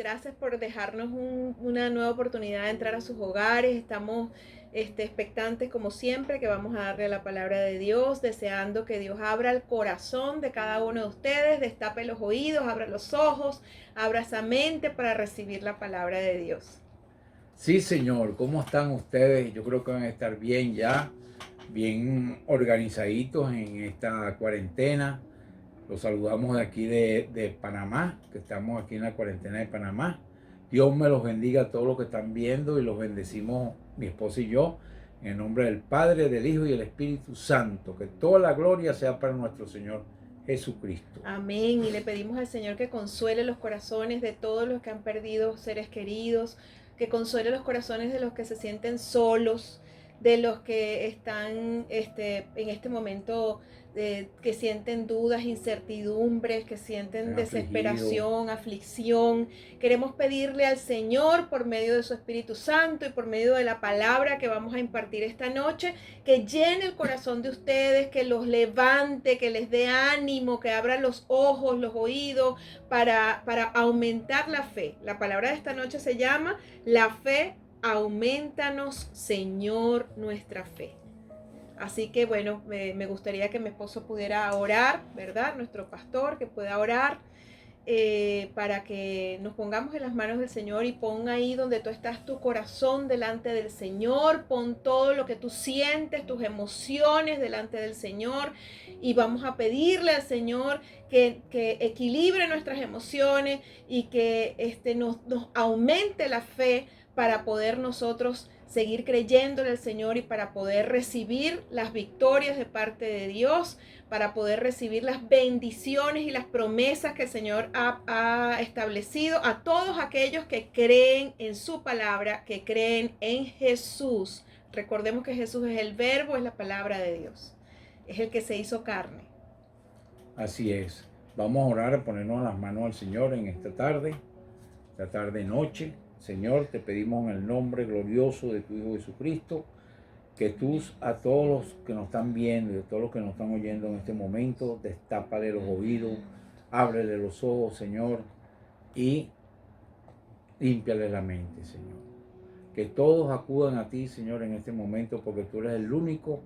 gracias por dejarnos una nueva oportunidad de entrar a sus hogares. Estamos expectantes como siempre que vamos a darle la palabra de Dios, deseando que Dios abra el corazón de cada uno de ustedes, destape los oídos, abra los ojos, abra esa mente para recibir la palabra de Dios. Sí, señor. ¿Cómo están ustedes? Yo creo que van a estar bien ya, bien organizaditos en esta cuarentena. Los saludamos de aquí de Panamá, que estamos aquí en la cuarentena de Panamá. Dios me los bendiga a todos los que están viendo y los bendecimos mi esposa y yo en el nombre del Padre, del Hijo y del Espíritu Santo. Que toda la gloria sea para nuestro Señor Jesucristo. Amén. Y le pedimos al Señor que consuele los corazones de todos los que han perdido seres queridos, que consuele los corazones de los que se sienten solos, de los que están en este momento, que sienten dudas, incertidumbres, que sienten desesperación, aflicción. Queremos pedirle al Señor por medio de su Espíritu Santo y por medio de la palabra que vamos a impartir esta noche, que llene el corazón de ustedes, que los levante, que les dé ánimo, que abra los ojos, los oídos para aumentar la fe. La palabra de esta noche se llama la fe. Aumentanos, Señor, nuestra fe. Así que bueno, me gustaría que mi esposo pudiera orar, ¿verdad? Nuestro pastor, que pueda orar para que nos pongamos en las manos del Señor y pon ahí donde tú estás tu corazón delante del Señor, pon todo lo que tú sientes, tus emociones delante del Señor y vamos a pedirle al Señor que equilibre nuestras emociones y que nos aumente la fe para poder nosotros seguir creyendo en el Señor y para poder recibir las victorias de parte de Dios, para poder recibir las bendiciones y las promesas que el Señor ha establecido a todos aquellos que creen en su palabra, que creen en Jesús. Recordemos que Jesús es el verbo, es la palabra de Dios, es el que se hizo carne. Así es. Vamos a orar, a ponernos las manos al Señor en esta tarde noche. Señor, te pedimos en el nombre glorioso de tu Hijo Jesucristo, que tú a todos los que nos están viendo y a todos los que nos están oyendo en este momento, destápale los oídos, ábrele los ojos, Señor, y límpiale la mente, Señor. Que todos acudan a ti, Señor, en este momento, porque tú eres el único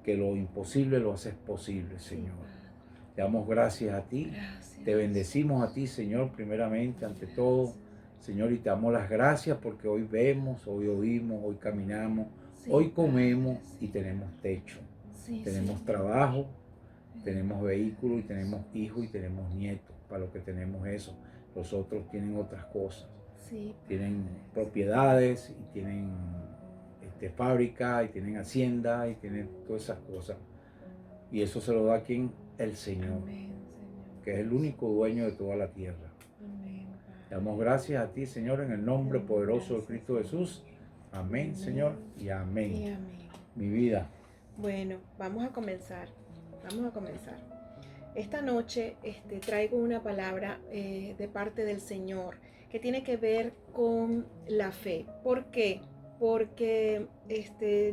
que lo imposible lo haces posible, Señor. Te damos gracias a ti, te bendecimos a ti, Señor, primeramente, ante todo, Señor, y te damos las gracias porque hoy vemos, hoy oímos, hoy caminamos, hoy comemos y tenemos techo, tenemos trabajo, tenemos vehículo y tenemos hijos y tenemos nietos. Para lo que tenemos eso, los otros tienen otras cosas, tienen propiedades y tienen fábrica y tienen hacienda y tienen todas esas cosas. Y eso se lo da a quien, el Señor, que es el único dueño de toda la tierra. Damos gracias a ti, Señor, en el nombre poderoso de Cristo Jesús. Amén, Señor, y amén. Y amén. Mi vida. Bueno, vamos a comenzar. Esta noche traigo una palabra de parte del Señor que tiene que ver con la fe. ¿Por qué? Porque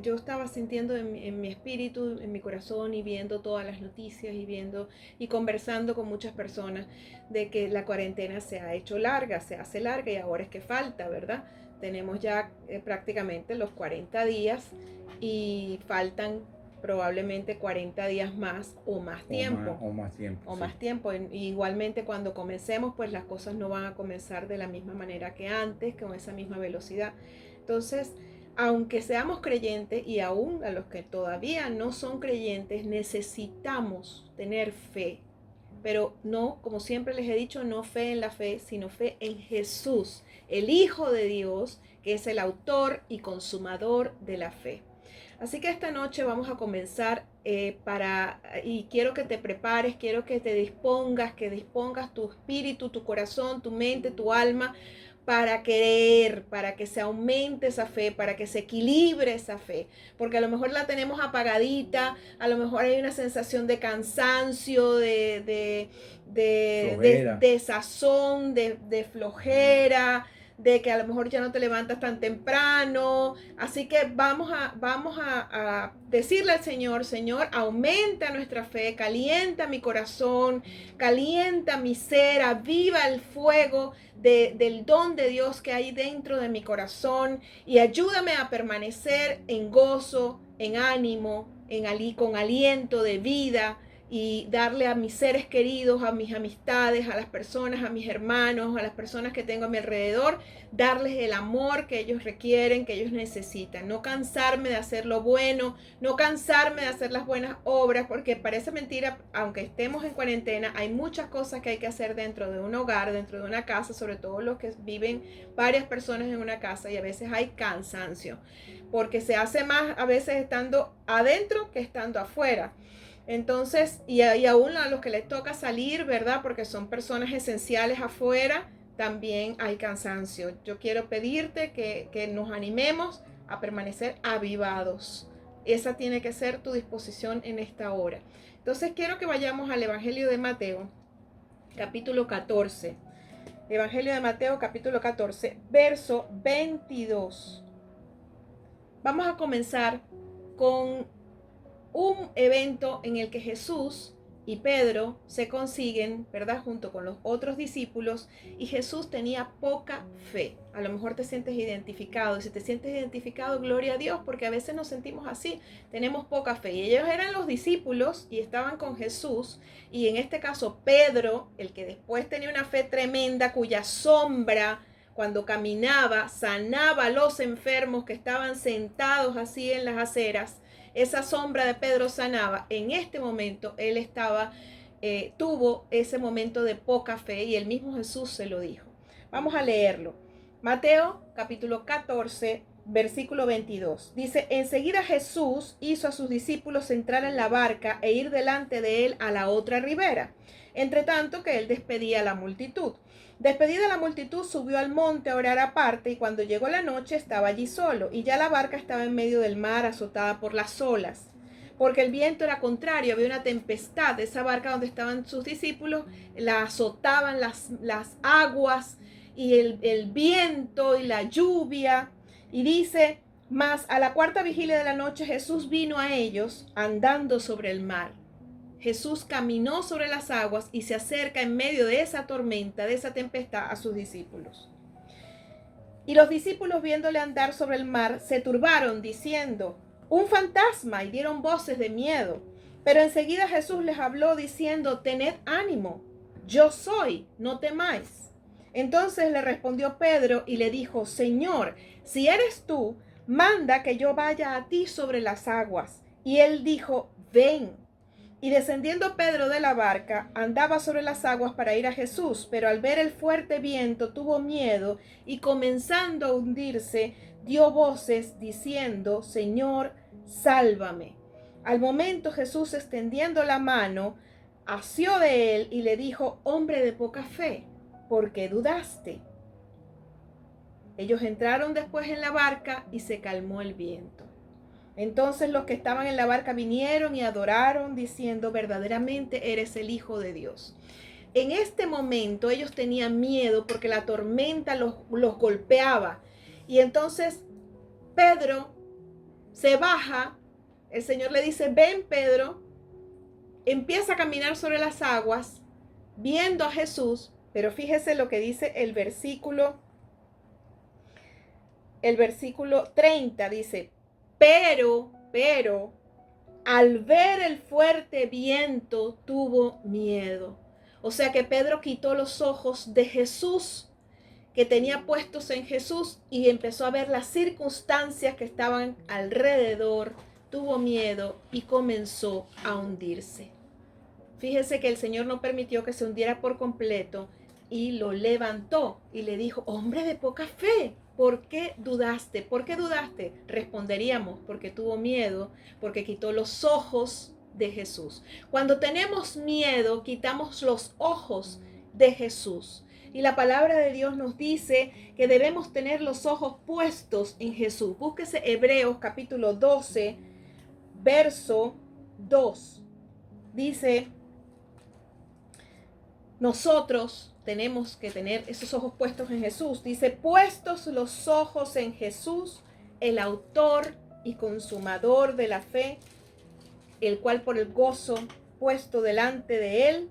yo estaba sintiendo en mi espíritu, en mi corazón y viendo todas las noticias y viendo y conversando con muchas personas de que la cuarentena se ha hecho larga, se hace larga y ahora es que falta, ¿verdad? Tenemos ya prácticamente los 40 días y faltan probablemente 40 días más o más tiempo. O más tiempo. O más tiempo. Igualmente cuando comencemos, pues las cosas no van a comenzar de la misma manera que antes, con esa misma velocidad. Entonces, aunque seamos creyentes y aún a los que todavía no son creyentes, necesitamos tener fe. Pero no, como siempre les he dicho, no fe en la fe, sino fe en Jesús, el Hijo de Dios, que es el autor y consumador de la fe. Así que esta noche vamos a comenzar y quiero que te prepares, quiero que te dispongas, que dispongas tu espíritu, tu corazón, tu mente, tu alma, para creer, para que se aumente esa fe, para que se equilibre esa fe, porque a lo mejor la tenemos apagadita, a lo mejor hay una sensación de cansancio, de desazón, de flojera, de que a lo mejor ya no te levantas tan temprano. Así que vamos a decirle al Señor, Señor, aumenta nuestra fe, calienta mi corazón, calienta mi ser, aviva el fuego del don de Dios que hay dentro de mi corazón y ayúdame a permanecer en gozo, en ánimo, con aliento de vida, y darle a mis seres queridos, a mis amistades, a las personas, a mis hermanos, a las personas que tengo a mi alrededor, darles el amor que ellos requieren, que ellos necesitan. No cansarme de hacer lo bueno, no cansarme de hacer las buenas obras, porque parece mentira, aunque estemos en cuarentena, hay muchas cosas que hay que hacer dentro de un hogar, dentro de una casa, sobre todo los que viven varias personas en una casa, y a veces hay cansancio, porque se hace más a veces estando adentro que estando afuera. Entonces, y aún a los que les toca salir, ¿verdad? Porque son personas esenciales afuera, también hay cansancio. Yo quiero pedirte que nos animemos a permanecer avivados. Esa tiene que ser tu disposición en esta hora. Entonces, quiero que vayamos al Evangelio de Mateo, capítulo 14. Evangelio de Mateo, capítulo 14, verso 22. Vamos a comenzar con un evento en el que Jesús y Pedro se consiguen, ¿verdad?, junto con los otros discípulos, y Jesús tenía poca fe. A lo mejor te sientes identificado, y si te sientes identificado, gloria a Dios, porque a veces nos sentimos así, tenemos poca fe. Y ellos eran los discípulos y estaban con Jesús, y en este caso Pedro, el que después tenía una fe tremenda, cuya sombra, cuando caminaba, sanaba a los enfermos que estaban sentados así en las aceras. Esa sombra de Pedro sanaba. En este momento él tuvo ese momento de poca fe, y el mismo Jesús se lo dijo. Vamos a leerlo. Mateo capítulo 14, versículo 22. Dice: enseguida Jesús hizo a sus discípulos entrar en la barca e ir delante de él a la otra ribera, entre tanto que él despedía a la multitud. Despedida la multitud, subió al monte a orar aparte, y cuando llegó la noche estaba allí solo, y ya la barca estaba en medio del mar, azotada por las olas, porque el viento era contrario, había una tempestad. Esa barca donde estaban sus discípulos la azotaban las aguas y el viento y la lluvia. Y dice: mas a la cuarta vigilia de la noche Jesús vino a ellos andando sobre el mar. Jesús caminó sobre las aguas y se acerca en medio de esa tormenta, de esa tempestad, a sus discípulos. Y los discípulos, viéndole andar sobre el mar, se turbaron, diciendo: un fantasma, y dieron voces de miedo. Pero enseguida Jesús les habló, diciendo: tened ánimo, yo soy, no temáis. Entonces le respondió Pedro y le dijo: Señor, si eres tú, manda que yo vaya a ti sobre las aguas. Y él dijo: ven. Y descendiendo Pedro de la barca, andaba sobre las aguas para ir a Jesús, pero al ver el fuerte viento tuvo miedo, y comenzando a hundirse, dio voces diciendo: Señor, sálvame. Al momento Jesús, extendiendo la mano, asió de él y le dijo: hombre de poca fe, ¿por qué dudaste? Ellos entraron después en la barca y se calmó el viento. Entonces los que estaban en la barca vinieron y adoraron, diciendo: verdaderamente eres el Hijo de Dios. En este momento ellos tenían miedo porque la tormenta los golpeaba. Y entonces Pedro se baja, el Señor le dice: ven, Pedro, empieza a caminar sobre las aguas, viendo a Jesús. Pero fíjese lo que dice el versículo 30, dice: pero, al ver el fuerte viento, tuvo miedo. O sea que Pedro quitó los ojos de Jesús, que tenía puestos en Jesús, y empezó a ver las circunstancias que estaban alrededor, tuvo miedo y comenzó a hundirse. Fíjese que el Señor no permitió que se hundiera por completo y lo levantó y le dijo: hombre de poca fe, ¿por qué dudaste? ¿Por qué dudaste? Responderíamos: porque tuvo miedo, porque quitó los ojos de Jesús. Cuando tenemos miedo, quitamos los ojos de Jesús. Y la palabra de Dios nos dice que debemos tener los ojos puestos en Jesús. Búsquese Hebreos capítulo 12, verso 2. Dice: nosotros, tenemos que tener esos ojos puestos en Jesús. Dice, puestos los ojos en Jesús, el autor y consumador de la fe, el cual por el gozo puesto delante de él,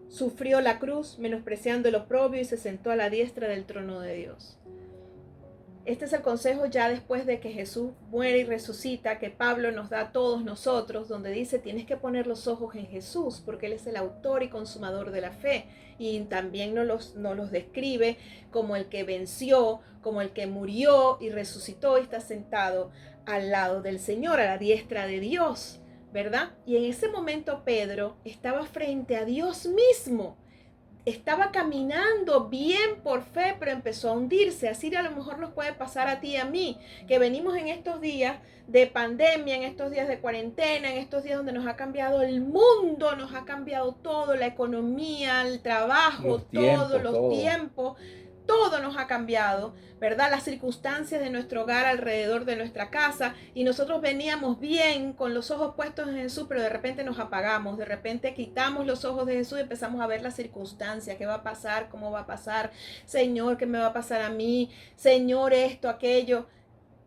sufrió la cruz, menospreciando el oprobio, y se sentó a la diestra del trono de Dios. Este es el consejo ya después de que Jesús muere y resucita, que Pablo nos da a todos nosotros, donde dice, tienes que poner los ojos en Jesús, porque Él es el autor y consumador de la fe. Y también nos los describe como el que venció, como el que murió y resucitó y está sentado al lado del Señor, a la diestra de Dios, ¿verdad? Y en ese momento Pedro estaba frente a Dios mismo. Estaba caminando bien por fe, pero empezó a hundirse. Así a lo mejor nos puede pasar a ti y a mí, que venimos en estos días de pandemia, en estos días de cuarentena, en estos días donde nos ha cambiado el mundo, nos ha cambiado todo, la economía, el trabajo, todos los tiempos. Todo nos ha cambiado, ¿verdad? Las circunstancias de nuestro hogar alrededor de nuestra casa, y nosotros veníamos bien con los ojos puestos en Jesús, pero de repente nos apagamos, de repente quitamos los ojos de Jesús y empezamos a ver las circunstancias, qué va a pasar, cómo va a pasar, Señor, qué me va a pasar a mí, Señor, esto, aquello,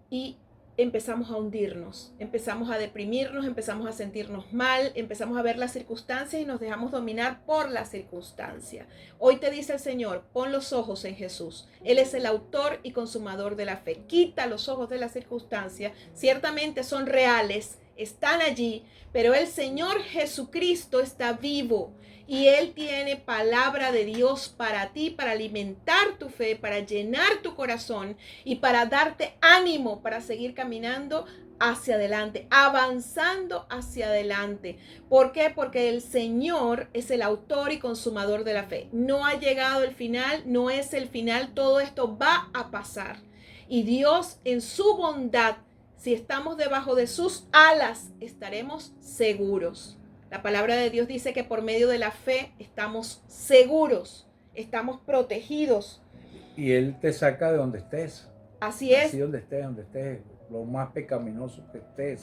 y empezamos a hundirnos, empezamos a deprimirnos, empezamos a sentirnos mal, empezamos a ver las circunstancias y nos dejamos dominar por la circunstancia. Hoy te dice el Señor, pon los ojos en Jesús. Él es el autor y consumador de la fe. Quita los ojos de la circunstancia. Ciertamente son reales, están allí, pero el Señor Jesucristo está vivo. Y Él tiene palabra de Dios para ti, para alimentar tu fe, para llenar tu corazón y para darte ánimo para seguir caminando hacia adelante, avanzando hacia adelante. ¿Por qué? Porque el Señor es el autor y consumador de la fe. No ha llegado el final, no es el final, todo esto va a pasar. Y Dios en su bondad, si estamos debajo de sus alas, estaremos seguros. La palabra de Dios dice que por medio de la fe estamos seguros, estamos protegidos. Y Él te saca de donde estés. Así es. Así donde estés, lo más pecaminoso que estés.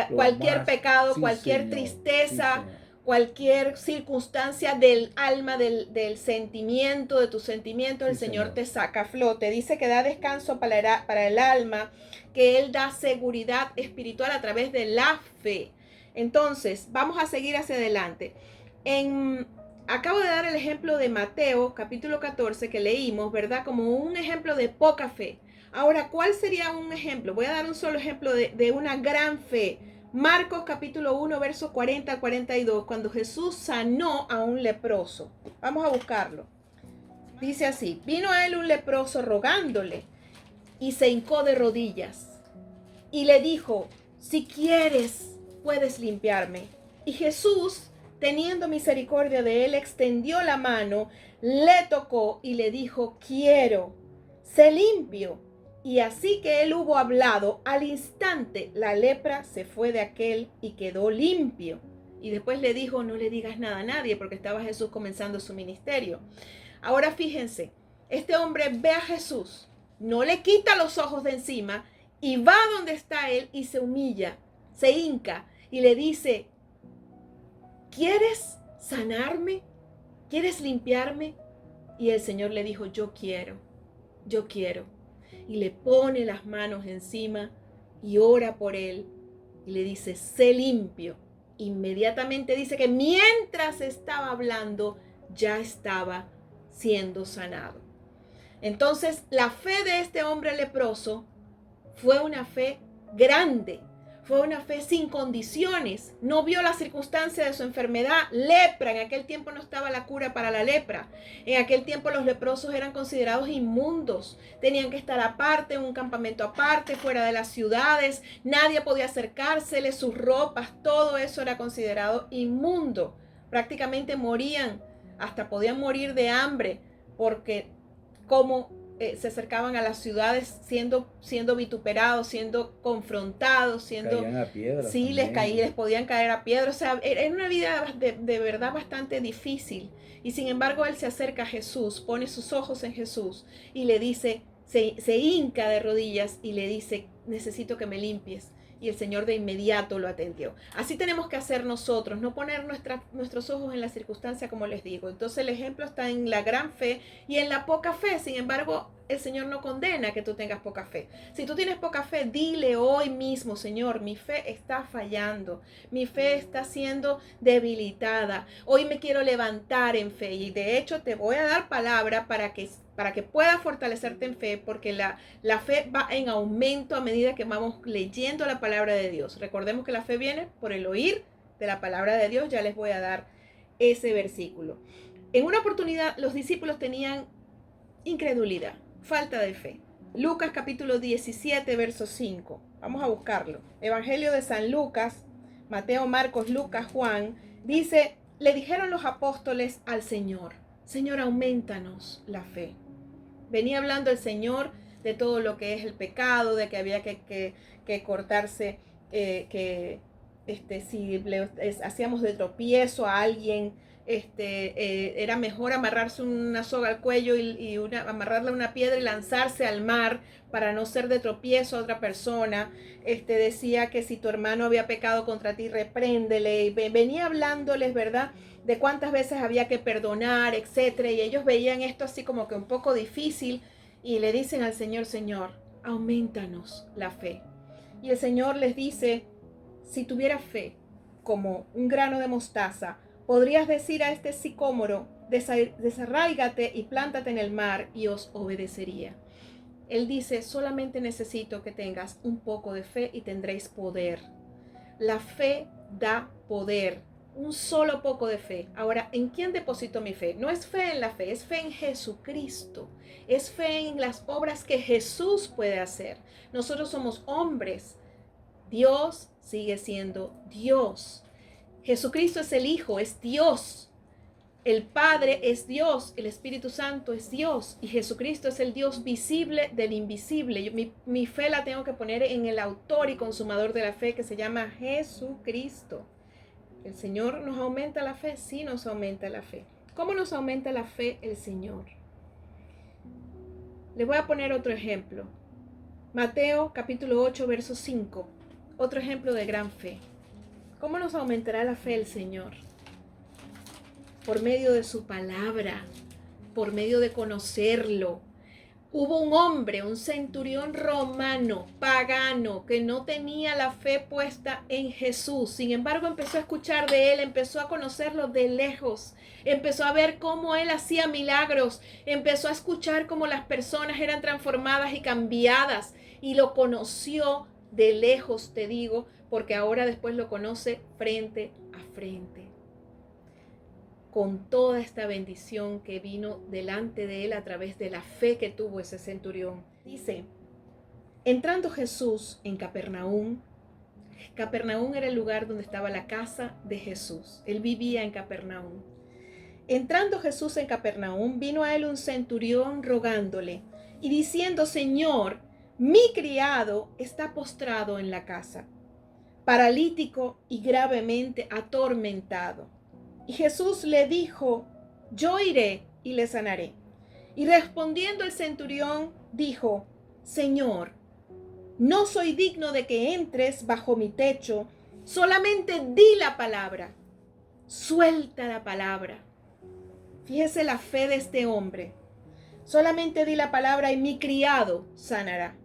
Cualquier pecado, cualquier Señor, tristeza, cualquier circunstancia del alma, del sentimiento, de tus sentimientos, el Señor te saca a flote. Dice que da descanso para el alma, que Él da seguridad espiritual a través de la fe. Entonces, vamos a seguir hacia adelante. Acabo de dar el ejemplo de Mateo, capítulo 14, que leímos, ¿verdad? Como un ejemplo de poca fe. Ahora, ¿cuál sería un ejemplo? Voy a dar un solo ejemplo de una gran fe. Marcos, capítulo 1, verso 40 al 42, cuando Jesús sanó a un leproso. Vamos a buscarlo. Dice así, vino a él un leproso rogándole y se hincó de rodillas y le dijo, si quieres, puedes limpiarme. Y Jesús, teniendo misericordia de él, extendió la mano, le tocó y le dijo, quiero, sé limpio. Y así que él hubo hablado, al instante la lepra se fue de aquel y quedó limpio. Y después le dijo, no le digas nada a nadie, porque estaba Jesús comenzando su ministerio. Ahora fíjense, este hombre ve a Jesús, no le quita los ojos de encima y va donde está él y se humilla, se hinca y le dice, ¿quieres sanarme? ¿Quieres limpiarme? Y el Señor le dijo, yo quiero. Y le pone las manos encima y ora por él y le dice, sé limpio. Inmediatamente dice que mientras estaba hablando, ya estaba siendo sanado. Entonces, la fe de este hombre leproso fue una fe grande. Fue una fe sin condiciones. No vio la circunstancia de su enfermedad. Lepra. En aquel tiempo no estaba la cura para la lepra. En aquel tiempo los leprosos eran considerados inmundos. Tenían que estar aparte, en un campamento aparte, fuera de las ciudades. Nadie podía acercárseles, sus ropas, todo eso era considerado inmundo. Prácticamente morían, hasta podían morir de hambre, porque como se acercaban a las ciudades siendo vituperados, siendo confrontados, caían a piedras. Sí, les podían caer a piedras. O sea, era una vida de verdad bastante difícil. Y sin embargo, él se acerca a Jesús, pone sus ojos en Jesús y le dice, se hinca de rodillas y le dice, necesito que me limpies. y el Señor de inmediato lo atendió. Así tenemos que hacer nosotros, no poner nuestros ojos en la circunstancia, como les digo. Entonces el ejemplo está en la gran fe y en la poca fe. Sin embargo, el Señor no condena que tú tengas poca fe. Si tú tienes poca fe, dile hoy mismo: Señor, mi fe está fallando, mi fe está siendo debilitada. Hoy me quiero levantar en fe, y de hecho te voy a dar palabra para que puedas fortalecerte en fe, porque la fe va en aumento a medida que vamos leyendo la palabra de Dios. Recordemos que la fe viene por el oír de la palabra de Dios. Ya les voy a dar ese versículo. En una oportunidad los discípulos tenían incredulidad, falta de fe. Lucas capítulo 17, verso 5. Vamos a buscarlo. Evangelio de San Lucas, Mateo, Marcos, Lucas, Juan. Dice: le dijeron los apóstoles al Señor: Señor, aumentanos la fe. Venía hablando el Señor de todo lo que es el pecado, de que había que cortarse, si hacíamos de tropiezo a alguien, era mejor amarrarse una soga al cuello y amarrarle una piedra y lanzarse al mar para no ser de tropiezo a otra persona. Decía que si tu hermano había pecado contra ti, repréndele. Y venía hablándoles, ¿verdad?, de cuántas veces había que perdonar, etcétera. Y ellos veían esto así como que un poco difícil y le dicen al Señor: Señor, aumentanos la fe. Y el Señor les dice: si tuvieras fe como un grano de mostaza, podrías decir a este sicómoro: desarráigate y plántate en el mar, y os obedecería. Él dice: solamente necesito que tengas un poco de fe y tendréis poder. La fe da poder. Un solo poco de fe. Ahora, ¿en quién deposito mi fe? No es fe en la fe, es fe en Jesucristo. Es fe en las obras que Jesús puede hacer. Nosotros somos hombres. Dios sigue siendo Dios. Jesucristo es el Hijo, es Dios. El Padre es Dios, el Espíritu Santo es Dios, y Jesucristo es el Dios visible del invisible. Mi fe la tengo que poner en el autor y consumador de la fe, que se llama Jesucristo. ¿El Señor nos aumenta la fe? Sí, nos aumenta la fe. ¿Cómo nos aumenta la fe el Señor? Les voy a poner otro ejemplo. Mateo capítulo 8, verso 5. Otro ejemplo de gran fe. ¿Cómo nos aumentará la fe el Señor? Por medio de su palabra, por medio de conocerlo. Hubo un hombre, un centurión romano, pagano, que no tenía la fe puesta en Jesús. Sin embargo, empezó a escuchar de él, empezó a conocerlo de lejos, empezó a ver cómo él hacía milagros, empezó a escuchar cómo las personas eran transformadas y cambiadas, y lo conoció de lejos, te digo, porque ahora después lo conoce frente a frente, con toda esta bendición que vino delante de él a través de la fe que tuvo ese centurión. Dice: entrando Jesús en Capernaum. Capernaum era el lugar donde estaba la casa de Jesús. Él vivía en Capernaum. Entrando Jesús en Capernaum, vino a él un centurión rogándole y diciendo: Señor, mi criado está postrado en la casa, paralítico y gravemente atormentado. Y Jesús le dijo: yo iré y le sanaré. Y respondiendo el centurión dijo: Señor, no soy digno de que entres bajo mi techo, solamente di la palabra, suelta la palabra. Fíjese la fe de este hombre. Solamente di la palabra y mi criado sanará.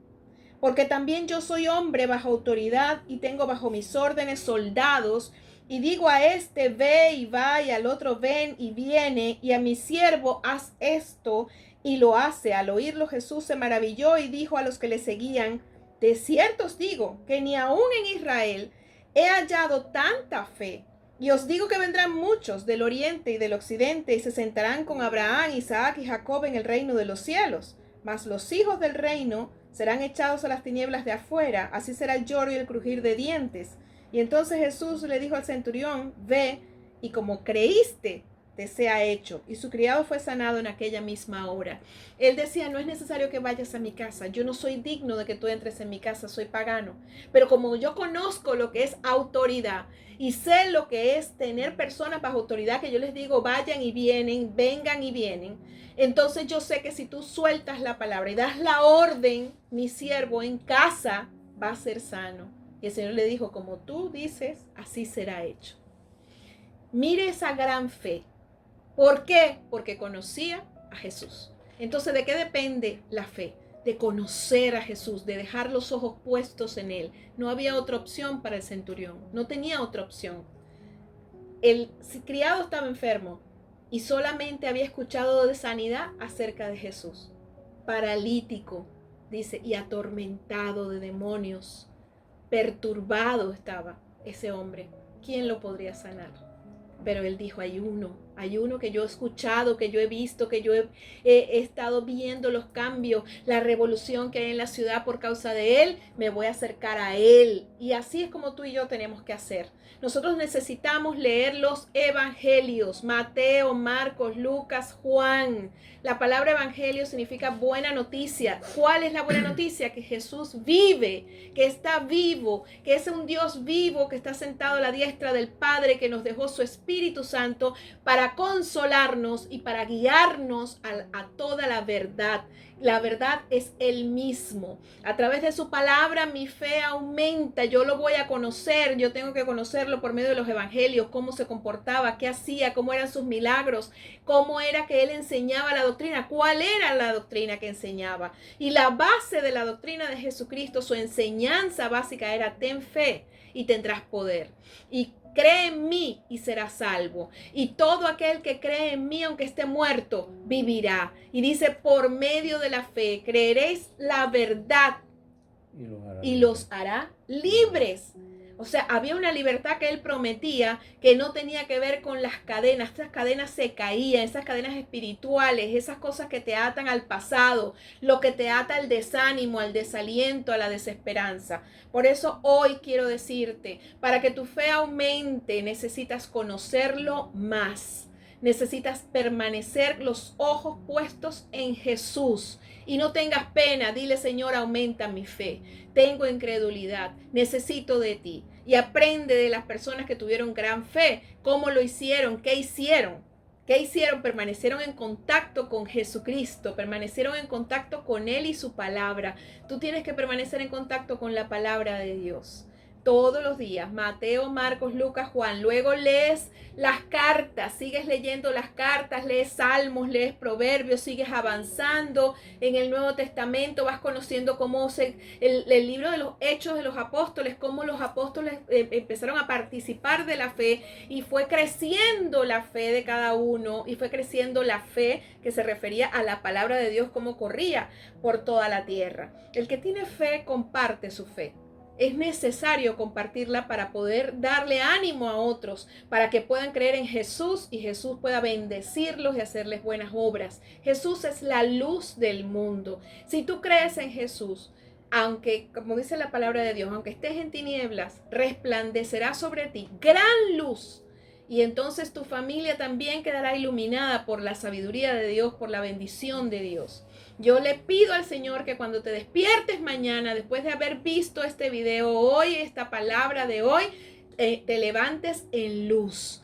Porque también yo soy hombre bajo autoridad y tengo bajo mis órdenes soldados, y digo a este: ve y va, y al otro: ven y viene, y a mi siervo: haz esto, y lo hace. Al oírlo Jesús se maravilló y dijo a los que le seguían: de cierto os digo que ni aun en Israel he hallado tanta fe. Y os digo que vendrán muchos del oriente y del occidente y se sentarán con Abraham, Isaac y Jacob en el reino de los cielos. Mas los hijos del reino serán echados a las tinieblas de afuera. Así será el lloro y el crujir de dientes. Y entonces Jesús le dijo al centurión: ve, y como creíste, te sea hecho. Y su criado fue sanado en aquella misma hora. Él decía: no es necesario que vayas a mi casa. Yo no soy digno de que tú entres en mi casa. Soy pagano. Pero como yo conozco lo que es autoridad y sé lo que es tener personas bajo autoridad, que yo les digo: vayan y vienen, vengan y vienen. Entonces yo sé que si tú sueltas la palabra y das la orden, mi siervo en casa va a ser sano. Y el Señor le dijo, como tú dices, así será hecho. Mire esa gran fe. ¿Por qué? Porque conocía a Jesús. Entonces, ¿de qué depende la fe? De conocer a Jesús, de dejar los ojos puestos en Él. No había otra opción para el centurión, no tenía otra opción. El criado estaba enfermo y solamente había escuchado de sanidad acerca de Jesús. Paralítico, dice, y atormentado de demonios. Perturbado estaba ese hombre. ¿Quién lo podría sanar? Pero él dijo, hay uno que yo he escuchado, que yo he visto, que yo he estado viendo los cambios, la revolución que hay en la ciudad por causa de él, me voy a acercar a él. Y así es como tú y yo tenemos que hacer. Nosotros necesitamos leer los evangelios, Mateo, Marcos, Lucas, Juan. La palabra evangelio significa buena noticia. ¿Cuál es la buena noticia? Que Jesús vive, que está vivo, que es un Dios vivo que está sentado a la diestra del Padre, que nos dejó su Espíritu Santo para consolarnos y para guiarnos a toda la verdad. La verdad es Él mismo. A través de su palabra mi fe aumenta. Yo lo voy a conocer. Yo tengo que conocerlo por medio de los evangelios. Cómo se comportaba, qué hacía, cómo eran sus milagros, cómo era que Él enseñaba la doctrina, cuál era la doctrina que enseñaba. Y la base de la doctrina de Jesucristo, su enseñanza básica era: ten fe y tendrás poder. Y cree en mí y será salvo. Y todo aquel que cree en mí, aunque esté muerto, vivirá. Y dice, por medio de la fe, creeréis la verdad y los hará libres. O sea, había una libertad que él prometía que no tenía que ver con las cadenas. Esas cadenas se caían, esas cadenas espirituales, esas cosas que te atan al pasado, lo que te ata al desánimo, al desaliento, a la desesperanza. Por eso hoy quiero decirte, para que tu fe aumente, necesitas conocerlo más. Necesitas permanecer los ojos puestos en Jesús. Y no tengas pena, dile: Señor, aumenta mi fe. Tengo incredulidad, necesito de ti. Y aprende de las personas que tuvieron gran fe, cómo lo hicieron, qué hicieron. ¿Qué hicieron? Permanecieron en contacto con Jesucristo, permanecieron en contacto con Él y su palabra. Tú tienes que permanecer en contacto con la palabra de Dios todos los días, Mateo, Marcos, Lucas, Juan. Luego lees las cartas, sigues leyendo las cartas, lees Salmos, lees Proverbios, sigues avanzando en el Nuevo Testamento, vas conociendo cómo el libro de los Hechos de los Apóstoles, cómo los apóstoles empezaron a participar de la fe y fue creciendo la fe de cada uno y fue creciendo la fe que se refería a la palabra de Dios, cómo corría por toda la tierra. El que tiene fe comparte su fe. Es necesario compartirla para poder darle ánimo a otros, para que puedan creer en Jesús y Jesús pueda bendecirlos y hacerles buenas obras. Jesús es la luz del mundo. Si tú crees en Jesús, aunque, como dice la palabra de Dios, aunque estés en tinieblas, resplandecerá sobre ti gran luz. Y entonces tu familia también quedará iluminada por la sabiduría de Dios, por la bendición de Dios. Yo le pido al Señor que cuando te despiertes mañana, después de haber visto este video hoy, esta palabra de hoy, te levantes en luz.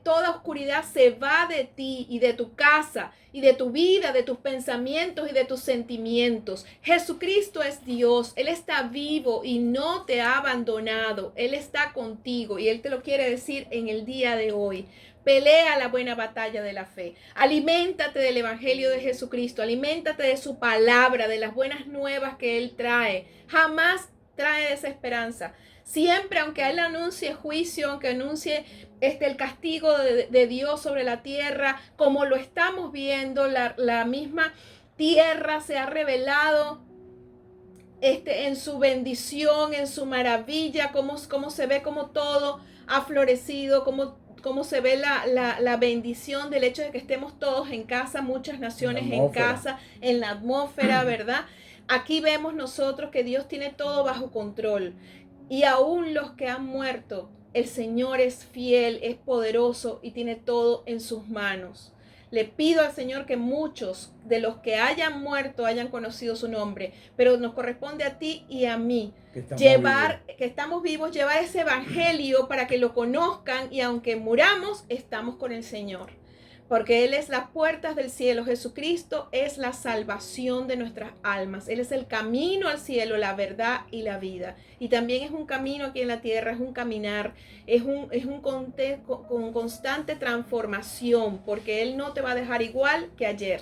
Toda oscuridad se va de ti y de tu casa y de tu vida, de tus pensamientos y de tus sentimientos. Jesucristo es Dios, Él está vivo y no te ha abandonado. Él está contigo y Él te lo quiere decir en el día de hoy. Pelea la buena batalla de la fe. Aliméntate del Evangelio de Jesucristo. Aliméntate de su palabra, de las buenas nuevas que Él trae. Jamás trae desesperanza. Siempre, aunque Él anuncie juicio, aunque anuncie el castigo de Dios sobre la tierra, como lo estamos viendo, la misma tierra se ha revelado en su bendición, en su maravilla, cómo se ve, cómo todo ha florecido, cómo se ve la bendición del hecho de que estemos todos en casa, muchas naciones en casa, en la atmósfera, ¿verdad? Aquí vemos nosotros que Dios tiene todo bajo control. Y aún los que han muerto, el Señor es fiel, es poderoso y tiene todo en sus manos. Le pido al Señor que muchos de los que hayan muerto hayan conocido su nombre, pero nos corresponde a ti y a mí que estamos vivos, llevar ese evangelio para que lo conozcan y aunque muramos, estamos con el Señor. Porque Él es las puertas del cielo. Jesucristo es la salvación de nuestras almas. Él es el camino al cielo, la verdad y la vida. Y también es un camino aquí en la tierra, es un caminar, es un con constante transformación, porque Él no te va a dejar igual que ayer.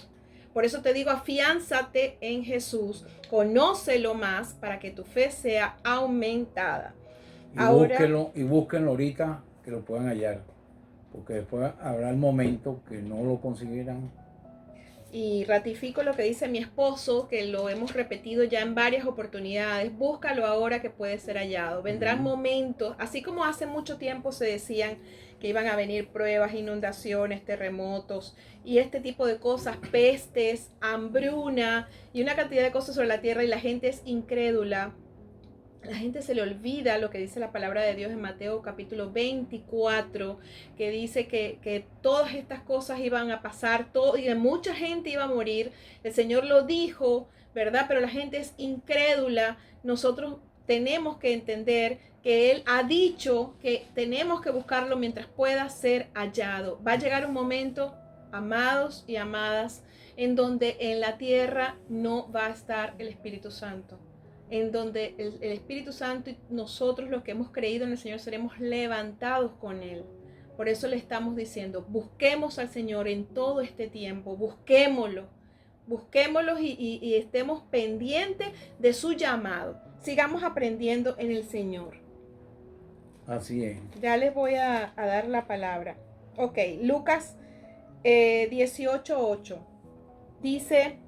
Por eso te digo, afiánzate en Jesús, conócelo más para que tu fe sea aumentada. Y búsquenlo ahorita, que lo puedan hallar, porque después habrá el momento que no lo conseguirán. Y ratifico lo que dice mi esposo, que lo hemos repetido ya en varias oportunidades: búscalo ahora que puede ser hallado. Vendrán momentos, así como hace mucho tiempo se decían que iban a venir pruebas, inundaciones, terremotos y este tipo de cosas, pestes, hambruna y una cantidad de cosas sobre la tierra, y la gente es incrédula. La gente se le olvida lo que dice la palabra de Dios en Mateo capítulo 24, que dice que todas estas cosas iban a pasar, y que mucha gente iba a morir. El Señor lo dijo, ¿verdad? Pero la gente es incrédula. Nosotros tenemos que entender que Él ha dicho que tenemos que buscarlo mientras pueda ser hallado. Va a llegar un momento, amados y amadas, en donde en la tierra no va a estar el Espíritu Santo, en donde el Espíritu Santo y nosotros los que hemos creído en el Señor seremos levantados con Él. Por eso le estamos diciendo, busquemos al Señor en todo este tiempo, busquémoslo y estemos pendientes de su llamado. Sigamos aprendiendo en el Señor. Así es. Ya les voy a dar la palabra. Ok, Lucas 18:8 dice: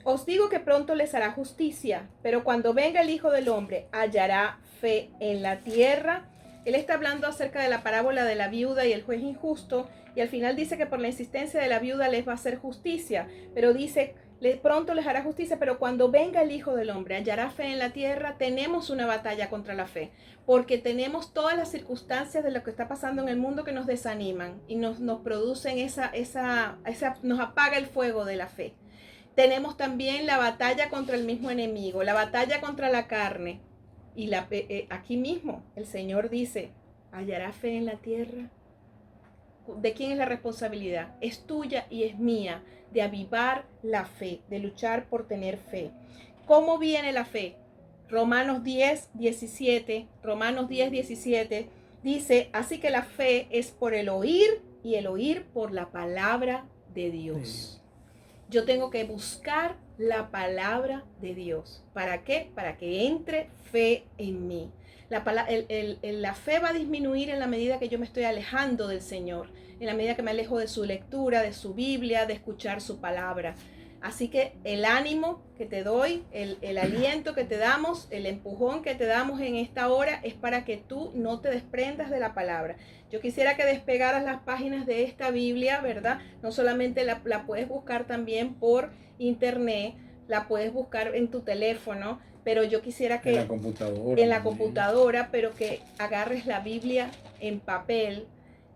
os digo que pronto les hará justicia, pero cuando venga el Hijo del Hombre, ¿hallará fe en la tierra? Él está hablando acerca de la parábola de la viuda y el juez injusto, y al final dice que por la insistencia de la viuda les va a hacer justicia, pero dice, pronto les hará justicia, pero cuando venga el Hijo del Hombre, ¿hallará fe en la tierra? Tenemos una batalla contra la fe, porque tenemos todas las circunstancias de lo que está pasando en el mundo que nos desaniman y nos producen nos apaga el fuego de la fe. Tenemos también la batalla contra el mismo enemigo, la batalla contra la carne. Y aquí mismo el Señor dice, ¿hallará fe en la tierra? ¿De quién es la responsabilidad? Es tuya y es mía, de avivar la fe, de luchar por tener fe. ¿Cómo viene la fe? Romanos 10:17 dice, así que la fe es por el oír y el oír por la palabra de Dios. Sí. Yo tengo que buscar la palabra de Dios. ¿Para qué? Para que entre fe en mí. La fe va a disminuir en la medida que yo me estoy alejando del Señor, en la medida que me alejo de su lectura, de su Biblia, de escuchar su palabra. Así que el ánimo que te doy, el aliento que te damos, el empujón que te damos en esta hora es para que tú no te desprendas de la palabra. Yo quisiera que despegaras las páginas de esta Biblia, ¿verdad? No solamente la puedes buscar también por internet, la puedes buscar en tu teléfono, pero yo quisiera que... En la computadora, pero que agarres la Biblia en papel,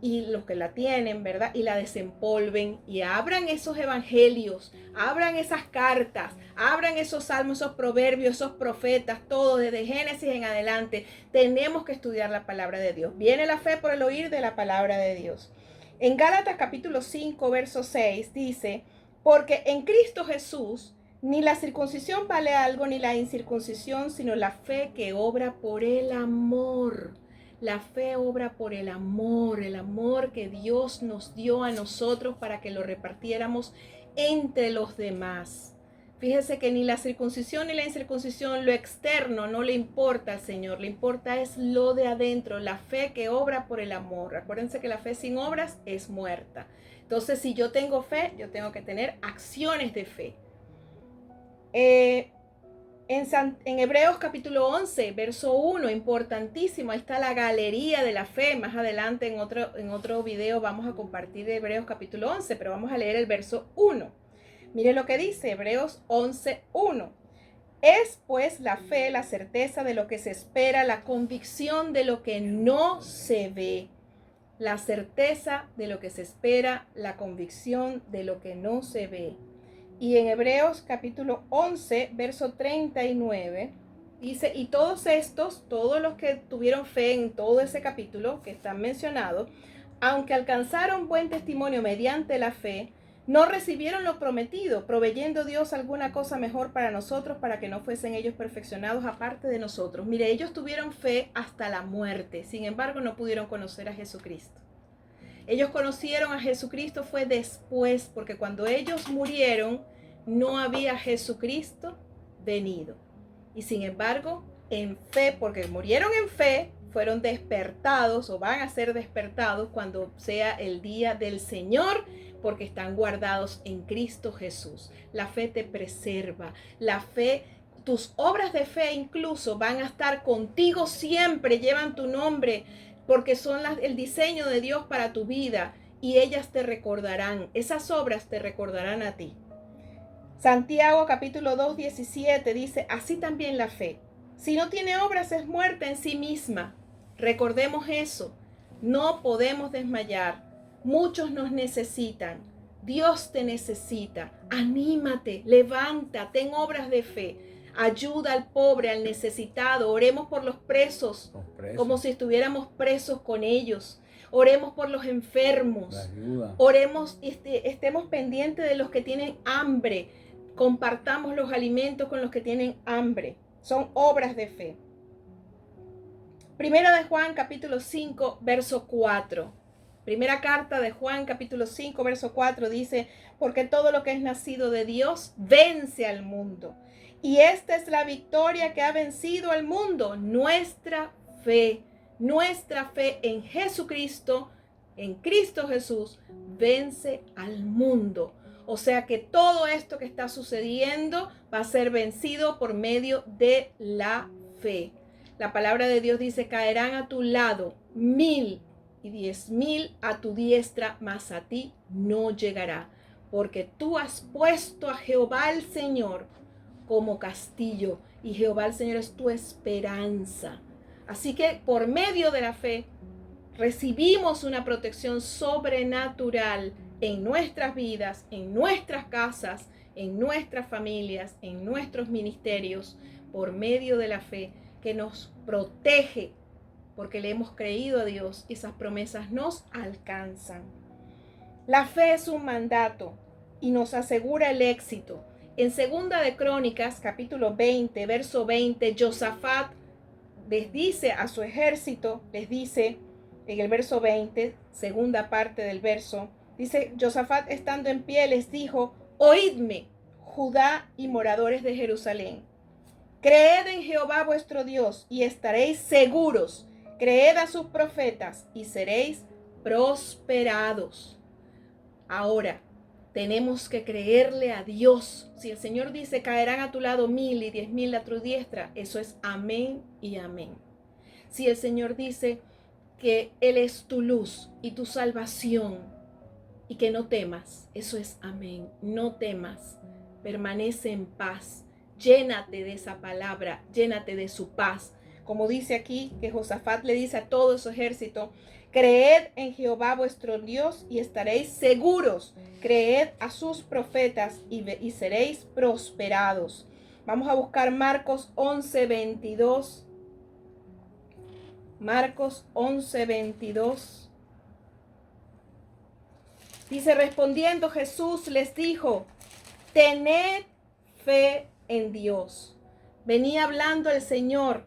y los que la tienen, ¿verdad? Y la desempolven y abran esos evangelios, abran esas cartas, abran esos salmos, esos proverbios, esos profetas, todo desde Génesis en adelante. Tenemos que estudiar la palabra de Dios. Viene la fe por el oír de la palabra de Dios. En Gálatas capítulo 5, verso 6 dice, porque en Cristo Jesús ni la circuncisión vale algo ni la incircuncisión, sino la fe que obra por el amor. La fe obra por el amor que Dios nos dio a nosotros para que lo repartiéramos entre los demás. Fíjese que ni la circuncisión ni la incircuncisión, lo externo, no le importa al Señor, le importa es lo de adentro, la fe que obra por el amor. Acuérdense que la fe sin obras es muerta. Entonces, si yo tengo fe, yo tengo que tener acciones de fe. En Hebreos capítulo 11, verso 1, importantísimo, ahí está la galería de la fe. Más adelante en otro video vamos a compartir Hebreos capítulo 11, pero vamos a leer el verso 1. Mire lo que dice Hebreos 11, 1. Es pues la fe, la certeza de lo que se espera, la convicción de lo que no se ve. La certeza de lo que se espera, la convicción de lo que no se ve. Y en Hebreos capítulo 11, verso 39, dice, y todos los que tuvieron fe en todo ese capítulo que están mencionados, aunque alcanzaron buen testimonio mediante la fe, no recibieron lo prometido, proveyendo Dios alguna cosa mejor para nosotros, para que no fuesen ellos perfeccionados aparte de nosotros. Mire, ellos tuvieron fe hasta la muerte, sin embargo no pudieron conocer a Jesucristo. Ellos conocieron a Jesucristo fue después, porque cuando ellos murieron no había Jesucristo venido. Y sin embargo, en fe, porque murieron en fe, fueron despertados o van a ser despertados cuando sea el día del Señor, porque están guardados en Cristo Jesús. La fe te preserva, la fe, tus obras de fe incluso van a estar contigo siempre, llevan tu nombre, porque son el diseño de Dios para tu vida y ellas te recordarán, esas obras te recordarán a ti. Santiago capítulo 2, 17 dice, así también la fe, si no tiene obras es muerta en sí misma. Recordemos eso, no podemos desmayar, muchos nos necesitan, Dios te necesita, anímate, levanta, ten obras de fe, ayuda al pobre, al necesitado, oremos por los presos, como si estuviéramos presos con ellos, oremos por los enfermos, oremos, estemos pendientes de los que tienen hambre, compartamos los alimentos con los que tienen hambre, son obras de fe. Primera de Juan capítulo 5 verso 4. Primera carta de Juan capítulo 5 verso 4 dice, porque todo lo que es nacido de Dios vence al mundo. Y esta es la victoria que ha vencido al mundo, nuestra fe. Nuestra fe en Jesucristo, en Cristo Jesús, vence al mundo. O sea que todo esto que está sucediendo va a ser vencido por medio de la fe. La palabra de Dios dice, caerán a tu lado 1000 y 10,000 a tu diestra, mas a ti no llegará. Porque tú has puesto a Jehová el Señor como castillo y Jehová el Señor es tu esperanza. Así que por medio de la fe recibimos una protección sobrenatural en nuestras vidas, en nuestras casas, en nuestras familias, en nuestros ministerios, por medio de la fe que nos protege, porque le hemos creído a Dios y esas promesas nos alcanzan. La fe es un mandato y nos asegura el éxito. En Segunda de Crónicas, capítulo 20, verso 20, Josafat les dice a su ejército, les dice en el verso 20, segunda parte del verso, dice, Josafat estando en pie les dijo, oídme, Judá y moradores de Jerusalén. Creed en Jehová vuestro Dios y estaréis seguros. Creed a sus profetas y seréis prosperados. Ahora, tenemos que creerle a Dios. Si el Señor dice, caerán a tu lado 1000 y 10,000 a tu diestra, eso es amén y amén. Si el Señor dice que Él es tu luz y tu salvación y que no temas, eso es amén. No temas, permanece en paz. Llénate de esa palabra, llénate de su paz. Como dice aquí que Josafat le dice a todo su ejército, creed en Jehová vuestro Dios y estaréis seguros. Creed a sus profetas y seréis prosperados. Vamos a buscar Marcos 11:22. Marcos 11:22. Dice, respondiendo Jesús les dijo, tened fe en Dios. Venía hablando el Señor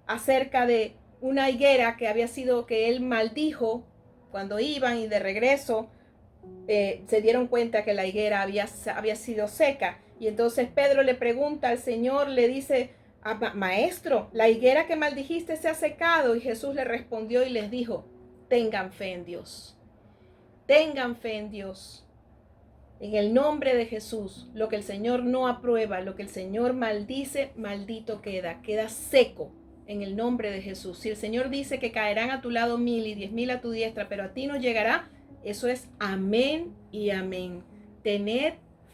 acerca de una higuera que había sido, que él maldijo cuando iban y de regreso se dieron cuenta que la higuera había sido seca. Y entonces Pedro le pregunta al Señor, le dice, maestro, la higuera que maldijiste se ha secado. Y Jesús le respondió y les dijo, tengan fe en Dios. Tengan fe en Dios. En el nombre de Jesús, lo que el Señor no aprueba, lo que el Señor maldice, maldito queda seco en el nombre de Jesús. Si el Señor dice que caerán a tu lado 1000 y 10,000 a tu diestra, pero a ti no llegará, eso es amén y amén. Tened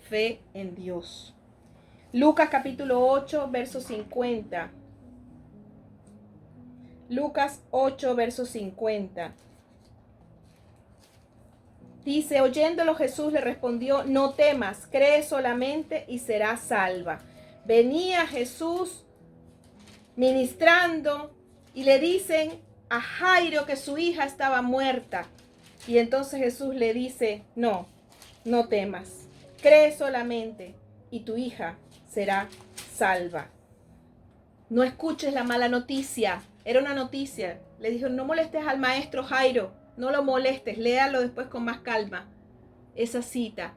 fe en Dios. Lucas capítulo 8, verso 50. Lucas 8, verso 50. Dice, oyéndolo Jesús le respondió, no temas, cree solamente y serás salva. Venía Jesús ministrando y le dicen a Jairo que su hija estaba muerta. Y entonces Jesús le dice, no temas, cree solamente y tu hija será salva. No escuches la mala noticia. Era una noticia. Le dijo, no molestes al maestro Jairo, no lo molestes, léalo después con más calma. Esa cita,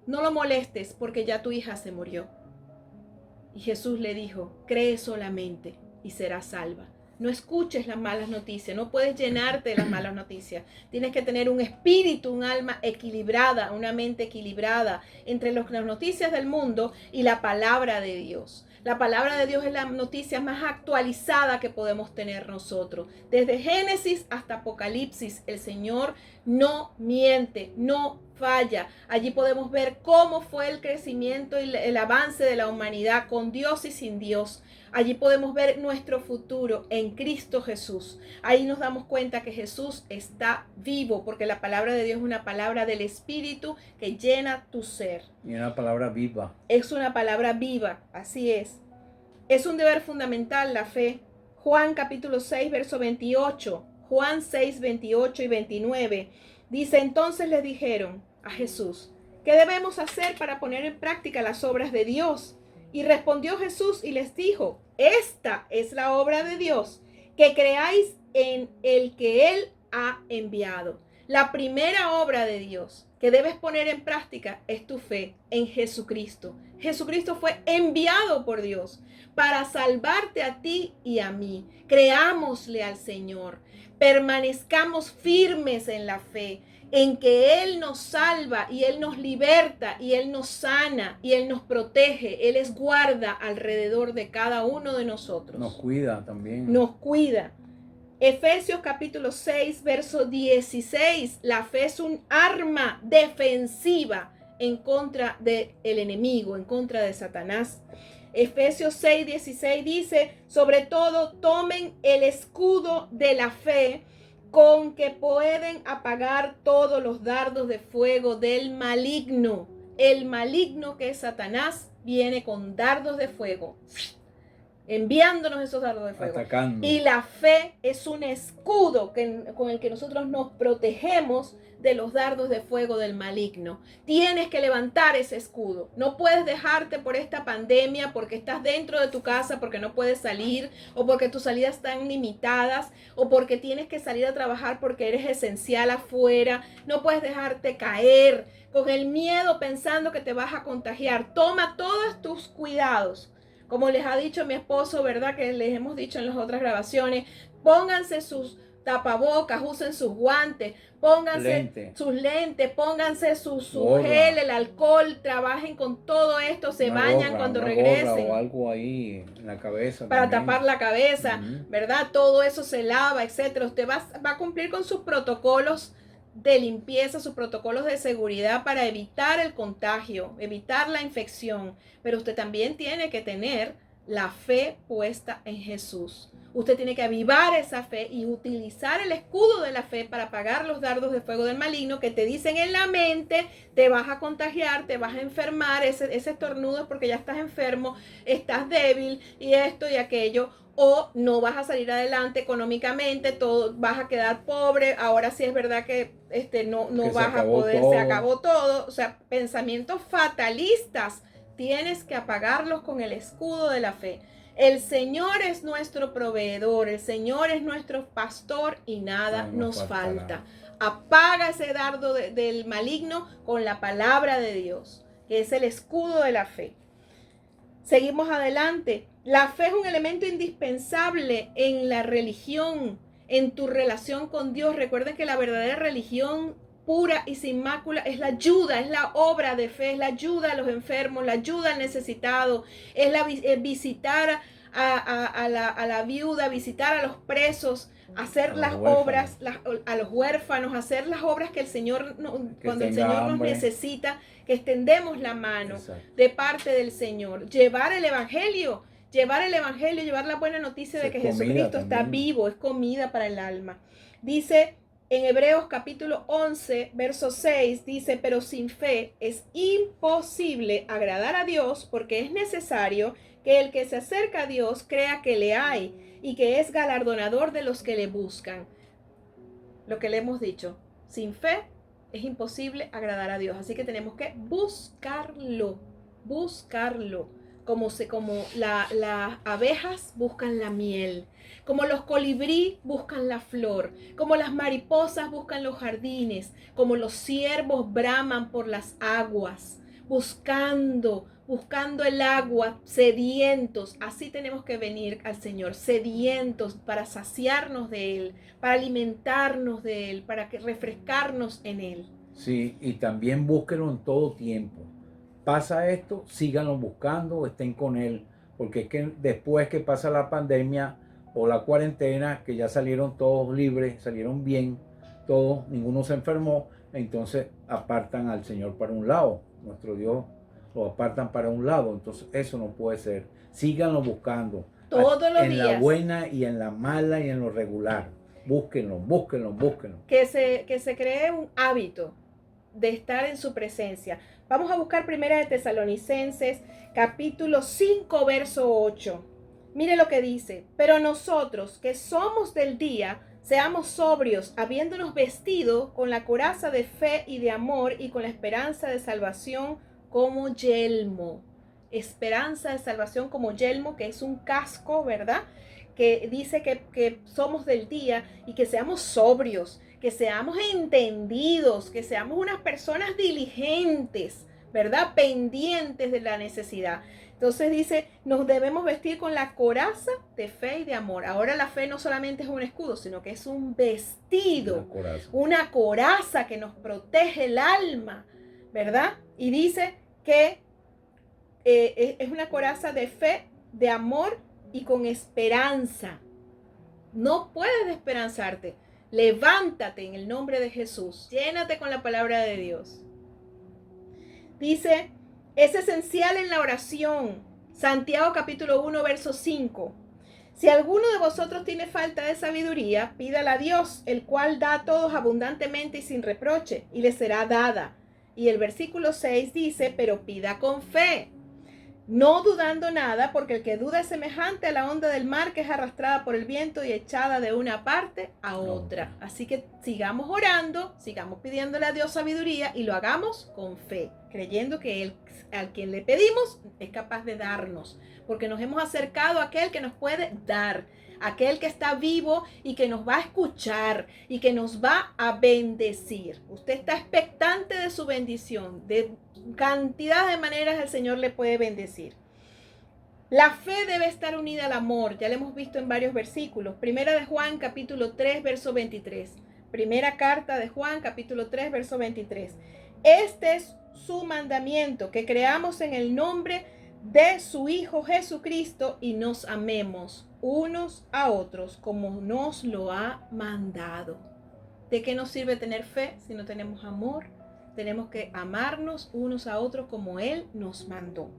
no lo molestes porque ya tu hija se murió. Y Jesús le dijo, cree solamente y serás salva. No escuches las malas noticias, no puedes llenarte de las malas noticias. Tienes que tener un espíritu, un alma equilibrada, una mente equilibrada entre las noticias del mundo y la palabra de Dios. La palabra de Dios es la noticia más actualizada que podemos tener nosotros. Desde Génesis hasta Apocalipsis, el Señor no miente, no falla. Allí podemos ver cómo fue el crecimiento y el avance de la humanidad con Dios y sin Dios. Allí podemos ver nuestro futuro en Cristo Jesús. Ahí nos damos cuenta que Jesús está vivo, porque la palabra de Dios es una palabra del Espíritu que llena tu ser. Y una palabra viva. Es una palabra viva, así es. Es un deber fundamental la fe. Juan capítulo 6, verso 28. Juan 6, 28 y 29. Dice, entonces les dijeron a Jesús, ¿qué debemos hacer para poner en práctica las obras de Dios? Y respondió Jesús y les dijo, esta es la obra de Dios, que creáis en el que Él ha enviado. La primera obra de Dios que debes poner en práctica es tu fe en Jesucristo. Jesucristo fue enviado por Dios para salvarte a ti y a mí. Creámosle al Señor, permanezcamos firmes en la fe, en que Él nos salva y Él nos liberta y Él nos sana y Él nos protege. Él es guarda alrededor de cada uno de nosotros. Nos cuida también. Nos cuida. Efesios capítulo 6, verso 16. La fe es un arma defensiva en contra del enemigo, en contra de Satanás. Efesios 6, 16 dice, sobre todo tomen el escudo de la fe, con que pueden apagar todos los dardos de fuego del maligno. El maligno, que es Satanás, viene con dardos de fuego, enviándonos esos dardos de fuego. Atacando. Y la fe es un escudo con el que nosotros nos protegemos de los dardos de fuego del maligno. Tienes que levantar ese escudo. No puedes dejarte por esta pandemia porque estás dentro de tu casa, porque no puedes salir, o porque tus salidas están limitadas, o porque tienes que salir a trabajar porque eres esencial afuera. No puedes dejarte caer con el miedo pensando que te vas a contagiar. Toma todos tus cuidados. Como les ha dicho mi esposo, ¿verdad? Que les hemos dicho en las otras grabaciones, pónganse sus tapabocas, usen sus guantes, pónganse sus lentes, pónganse su gel, el alcohol, trabajen con todo esto, se bañan cuando regresen. O algo ahí en la cabeza. Para también. tapar la cabeza, ¿verdad? Todo eso se lava, etcétera. Usted va a cumplir con sus protocolos de limpieza, sus protocolos de seguridad para evitar el contagio, evitar la infección. Pero usted también tiene que tener la fe puesta en Jesús. Usted tiene que avivar esa fe y utilizar el escudo de la fe para apagar los dardos de fuego del maligno que te dicen en la mente, te vas a contagiar, te vas a enfermar, ese estornudo es porque ya estás enfermo, estás débil y esto y aquello, o no vas a salir adelante económicamente, todo, vas a quedar pobre, ahora sí es verdad que no vas a poder, se acabó todo, o sea, pensamientos fatalistas, tienes que apagarlos con el escudo de la fe. El Señor es nuestro proveedor, el Señor es nuestro pastor y nada nos falta. Apaga ese dardo del maligno con la palabra de Dios, que es el escudo de la fe. Seguimos adelante. La fe es un elemento indispensable en la religión, en tu relación con Dios. Recuerden que la verdadera religión pura y sin mácula es la ayuda, es la obra de fe, es la ayuda a los enfermos, la ayuda al necesitado, es visitar a la viuda, visitar a los presos, hacer las obras, a los huérfanos, hacer las obras que el Señor, cuando el Señor nos necesita, que extendemos la mano de parte del Señor, llevar el evangelio, llevar la buena noticia de que Jesucristo está vivo, es comida para el alma. Dice en Hebreos capítulo 11, verso 6, dice, pero sin fe es imposible agradar a Dios, porque es necesario que el que se acerca a Dios crea que le hay y que es galardonador de los que le buscan. Lo que le hemos dicho, Sin fe es imposible agradar a Dios. Así que tenemos que buscarlo. Como las abejas buscan la miel, como los colibrí buscan la flor, como las mariposas buscan los jardines, como los ciervos braman por las aguas, buscando el agua, sedientos. Así tenemos que venir al Señor, sedientos para saciarnos de Él, para alimentarnos de Él, para refrescarnos en Él. Sí, y también búsquenlo en todo tiempo. Pasa esto, síganlo buscando, estén con Él, porque es que después que pasa la pandemia o la cuarentena, que ya salieron todos libres, salieron bien, todos, ninguno se enfermó, entonces apartan al Señor para un lado, nuestro Dios lo apartan para un lado, entonces eso no puede ser. Síganlo buscando, todos los días, en la buena y en la mala y en lo regular. Búsquenlo. Que se cree un hábito de estar en su presencia. Vamos a buscar Primera de Tesalonicenses, capítulo 5, verso 8. Mire lo que dice: pero nosotros que somos del día, seamos sobrios, habiéndonos vestido con la coraza de fe y de amor y con la esperanza de salvación como yelmo. Esperanza de salvación como yelmo, que es un casco, ¿verdad? Que dice que somos del día, y que seamos sobrios, que seamos entendidos, que seamos unas personas diligentes, ¿verdad? Pendientes de la necesidad. Entonces dice, nos debemos vestir con la coraza de fe y de amor. Ahora la fe no solamente es un escudo, sino que es un vestido, una coraza que nos protege el alma, ¿verdad? Y dice que es una coraza de fe, de amor y con esperanza. No puedes desesperanzarte. Levántate en el nombre de Jesús. Llénate con la palabra de Dios. Dice, es esencial en la oración. Santiago capítulo 1, verso 5. Si alguno de vosotros tiene falta de sabiduría, pídala a Dios, el cual da a todos abundantemente y sin reproche, y le será dada. Y el versículo 6 dice, pero pida con fe, no dudando nada, porque el que duda es semejante a la onda del mar, que es arrastrada por el viento y echada de una parte a otra. Así que sigamos orando, sigamos pidiéndole a Dios sabiduría, y lo hagamos con fe, creyendo que Él, al quien le pedimos, es capaz de darnos, porque nos hemos acercado a aquel que nos puede dar, aquel que está vivo y que nos va a escuchar y que nos va a bendecir. Usted está expectante de su bendición, de cantidad de maneras el Señor le puede bendecir. La fe debe estar unida al amor, ya lo hemos visto en varios versículos. Primera de Juan capítulo 3 verso 23. Primera carta de Juan capítulo 3 verso 23. Este es su mandamiento, que creamos en el nombre de su Hijo Jesucristo y nos amemos unos a otros como nos lo ha mandado. ¿De qué nos sirve tener fe si no tenemos amor? Tenemos que amarnos unos a otros como Él nos mandó.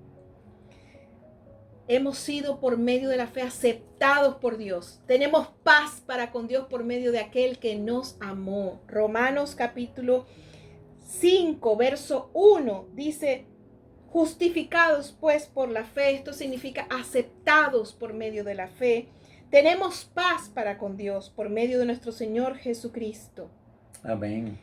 Hemos sido por medio de la fe aceptados por Dios. Tenemos paz para con Dios por medio de aquel que nos amó. Romanos capítulo 5, verso 1 dice, justificados pues por la fe, esto significa aceptados por medio de la fe, tenemos paz para con Dios por medio de nuestro Señor Jesucristo. Amén.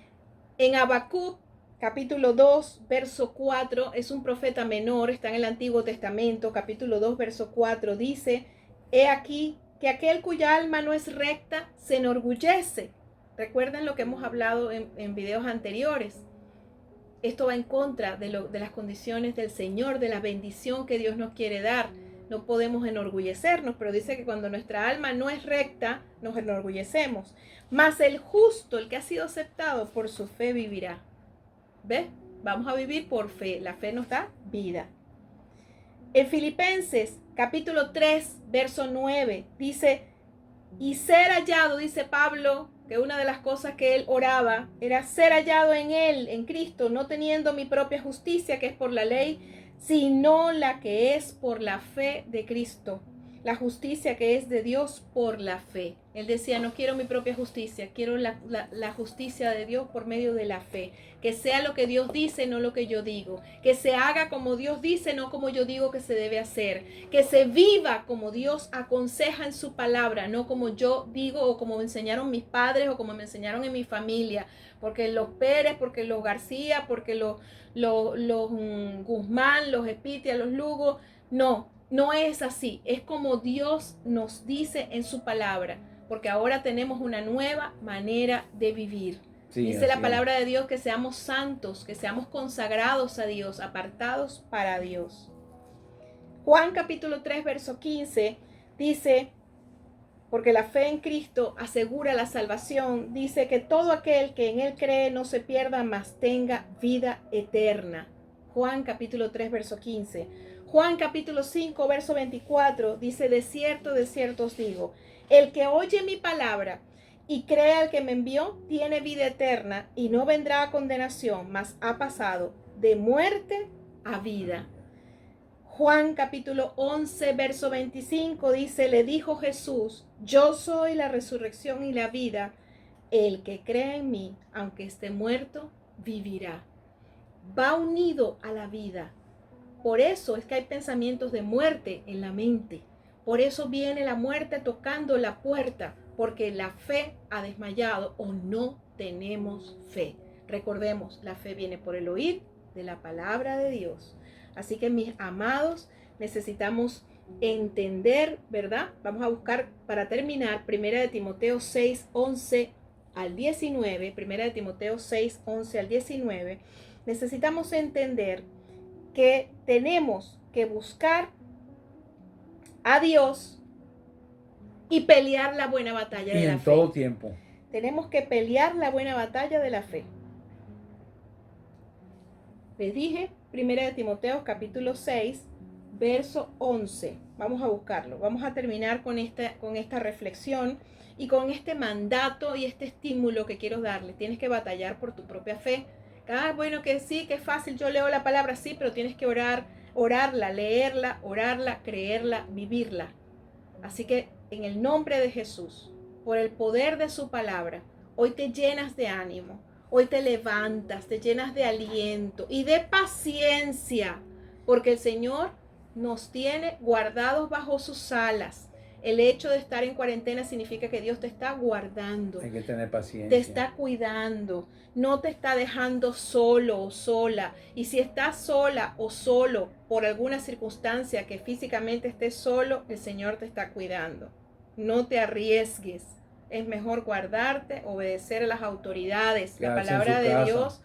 En Habacuc capítulo 2, verso 4, es un profeta menor, está en el Antiguo Testamento, capítulo 2, verso 4, dice, he aquí que aquel cuya alma no es recta se enorgullece. Recuerden lo que hemos hablado en videos anteriores. Esto va en contra de las condiciones del Señor, de la bendición que Dios nos quiere dar. No podemos enorgullecernos, pero dice que cuando nuestra alma no es recta, nos enorgullecemos. Mas el justo, el que ha sido aceptado por su fe, vivirá. ¿Ves? Vamos a vivir por fe. La fe nos da vida. En Filipenses, capítulo 3, verso 9, dice, y ser hallado, dice Pablo, que una de las cosas que él oraba era ser hallado en Él, en Cristo, no teniendo mi propia justicia, que es por la ley, sino la que es por la fe de Cristo, la justicia que es de Dios por la fe. Él decía, no quiero mi propia justicia, quiero la justicia de Dios por medio de la fe. Que sea lo que Dios dice, no lo que yo digo. Que se haga como Dios dice, no como yo digo que se debe hacer. Que se viva como Dios aconseja en su palabra, no como yo digo o como me enseñaron mis padres o como me enseñaron en mi familia. Porque los Pérez, porque los García, porque los Guzmán, los Espitia, los Lugo, no es así. Es como Dios nos dice en su palabra. Porque ahora tenemos una nueva manera de vivir. Sí, dice la palabra de Dios que seamos santos, que seamos consagrados a Dios, apartados para Dios. Juan capítulo 3, verso 15 dice, porque la fe en Cristo asegura la salvación, dice que todo aquel que en Él cree no se pierda, mas tenga vida eterna. Juan capítulo 3, verso 15. Juan capítulo 5, verso 24 dice, de cierto os digo, el que oye mi palabra y cree al que me envió, tiene vida eterna y no vendrá a condenación, mas ha pasado de muerte a vida. Juan capítulo 11, verso 25 dice, le dijo Jesús, yo soy la resurrección y la vida, el que cree en mí, aunque esté muerto, vivirá. Va unido a la vida. Por eso es que hay pensamientos de muerte en la mente. Por eso viene la muerte tocando la puerta, porque la fe ha desmayado o no tenemos fe. Recordemos, la fe viene por el oír de la palabra de Dios. Así que mis amados, necesitamos entender, ¿verdad? Vamos a buscar para terminar 1 de Timoteo 6, 11 al 19. 1 de Timoteo 6, 11 al 19. Necesitamos entender que tenemos que buscar a Dios y pelear la buena batalla de la fe. Y en todo tiempo. Tenemos que pelear la buena batalla de la fe. Les dije, 1 de Timoteo capítulo 6, verso 11. Vamos a buscarlo. Vamos a terminar con esta reflexión y con este mandato y este estímulo que quiero darle. Tienes que batallar por tu propia fe. Bueno, que sí, que es fácil. Yo leo la palabra, sí, pero tienes que orarla, leerla, orarla, creerla, vivirla. Así que en el nombre de Jesús, por el poder de su palabra, hoy te llenas de ánimo, hoy te levantas, te llenas de aliento y de paciencia, porque el Señor nos tiene guardados bajo sus alas. El hecho de estar en cuarentena significa que Dios te está guardando. Hay que tener paciencia. Te está cuidando, no te está dejando solo o sola. Y si estás sola o solo por alguna circunstancia que físicamente estés solo, el Señor te está cuidando. No te arriesgues. Es mejor guardarte, obedecer a las autoridades. La palabra de Dios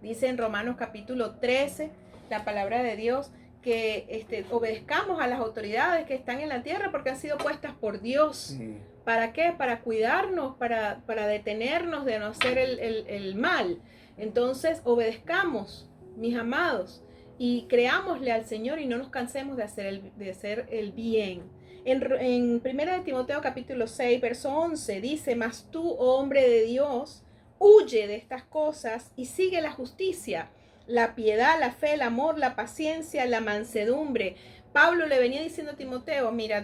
dice en Romanos capítulo 13, la palabra de Dios, que obedezcamos a las autoridades que están en la tierra porque han sido puestas por Dios. Sí. ¿Para qué? Para cuidarnos, para detenernos de no hacer el mal. Entonces, obedezcamos, mis amados, y creámosle al Señor y no nos cansemos de hacer el bien. En 1 de Timoteo capítulo 6, verso 11, dice, mas tú, oh hombre de Dios, huye de estas cosas y sigue la justicia, la piedad, la fe, el amor, la paciencia, la mansedumbre. Pablo le venía diciendo a Timoteo, mira,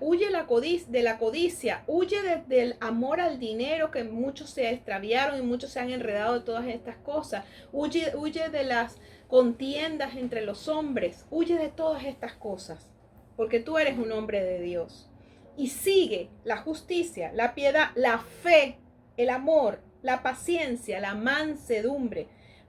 huye de la codicia, huye del amor al dinero, que muchos se extraviaron y muchos se han enredado de todas estas cosas. Huye de las contiendas entre los hombres, huye de todas estas cosas, porque tú eres un hombre de Dios. Y sigue la justicia, la piedad, la fe, el amor, la paciencia, la mansedumbre.